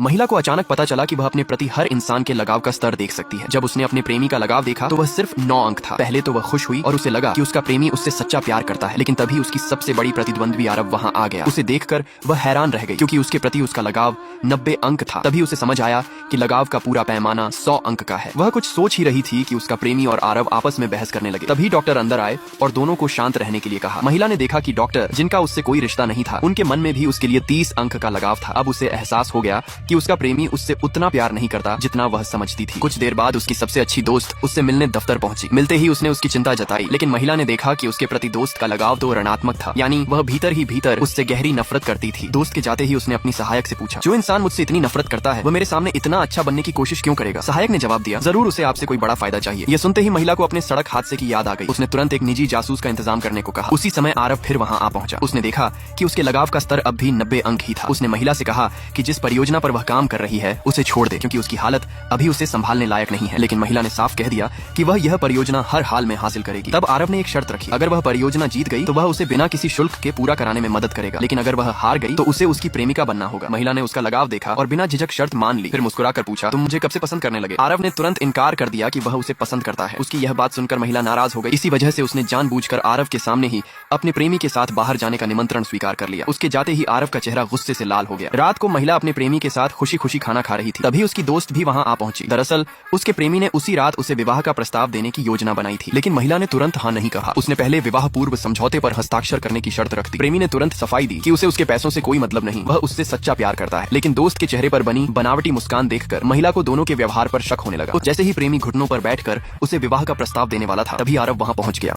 महिला को अचानक पता चला कि वह अपने प्रति हर इंसान के लगाव का स्तर देख सकती है। जब उसने अपने प्रेमी का लगाव देखा तो वह सिर्फ 9 अंक था। पहले तो वह खुश हुई और उसे लगा कि उसका प्रेमी उससे सच्चा प्यार करता है, लेकिन तभी उसकी सबसे बड़ी प्रतिद्वंद्वी आरव वहां आ गया। उसे देखकर वह हैरान रह गई क्योंकि उसके प्रति उसका लगाव 90 अंक था। तभी उसे समझ आया कि लगाव का पूरा पैमाना 100 अंक का है। वह कुछ सोच ही रही थी कि उसका प्रेमी और आरव आपस में बहस करने लगे। तभी डॉक्टर अंदर आए और दोनों को शांत रहने के लिए कहा। महिला ने देखा कि डॉक्टर, जिनका उससे कोई रिश्ता नहीं था, उनके मन में भी उसके लिए 30 अंक का लगाव था। अब उसे एहसास हो गया कि उसका प्रेमी उससे उतना प्यार नहीं करता जितना वह समझती थी। कुछ देर बाद उसकी सबसे अच्छी दोस्त उससे मिलने दफ्तर पहुंची। मिलते ही उसने उसकी चिंता जताई, लेकिन महिला ने देखा कि उसके प्रति दोस्त का लगाव तो ऋणात्मक था, यानी वह भीतर ही भीतर उससे गहरी नफरत करती थी। दोस्त के जाते ही उसने अपनी सहायक से पूछा, जो इंसान मुझसे इतनी नफरत करता है वह मेरे सामने इतना अच्छा बनने की कोशिश क्यों करेगा? सहायक ने जवाब दिया, जरूर उसे आपसे कोई बड़ा फायदा चाहिए। ये सुनते ही महिला को अपने सड़क हादसे की याद आ गई। उसने तुरंत एक निजी जासूस का इंतजाम करने को कहा। उसी समय आरव फिर वहां आ पहुंचा। उसने देखा कि उसके लगाव का स्तर अब भी 90 अंक ही था। उसने महिला से कहा कि जिस परियोजना पर वह काम कर रही है उसे छोड़ दे, क्योंकि उसकी हालत अभी उसे संभालने लायक नहीं है। लेकिन महिला ने साफ कह दिया कि वह यह परियोजना हर हाल में हासिल करेगी। तब आरव ने एक शर्त रखी, अगर वह परियोजना जीत गई तो वह उसे बिना किसी शुल्क के पूरा कराने में मदद करेगा, लेकिन अगर वह हार गई तो उसे उसकी प्रेमिका बनना होगा। महिला ने उसका लगाव देखा और बिना झिझक शर्त मान ली। फिर मुस्कुराकर पूछा, तुम मुझे कब से पसंद करने लगे? आरव ने तुरंत इनकार कर दिया कि वह उसे पसंद करता है। उसकी यह बात सुनकर महिला नाराज हो गई। इसी वजह से उसने जानबूझकर आरव के सामने ही अपने प्रेमी के साथ बाहर जाने का निमंत्रण स्वीकार कर लिया। उसके जाते ही आरव का चेहरा गुस्से से लाल हो गया। रात को महिला अपने प्रेमी के साथ खुशी खुशी खाना खा रही थी। तभी उसकी दोस्त भी वहां आ पहुंची। दरअसल उसके प्रेमी ने उसी रात उसे विवाह का प्रस्ताव देने की योजना बनाई थी, लेकिन महिला ने तुरंत हाँ नहीं कहा। उसने पहले विवाह पूर्व समझौते पर हस्ताक्षर करने की शर्त रख दी। प्रेमी ने तुरंत सफाई दी कि उसे उसके पैसों से कोई मतलब नहीं, वह उससे सच्चा प्यार करता है। लेकिन दोस्त के चेहरे पर बनी बनावटी मुस्कान देखकर महिला को दोनों के व्यवहार पर शक होने लगा। जैसे ही प्रेमी घुटनों पर बैठकर उसे विवाह का प्रस्ताव देने वाला था, तभी आरव वहां पहुंच गया।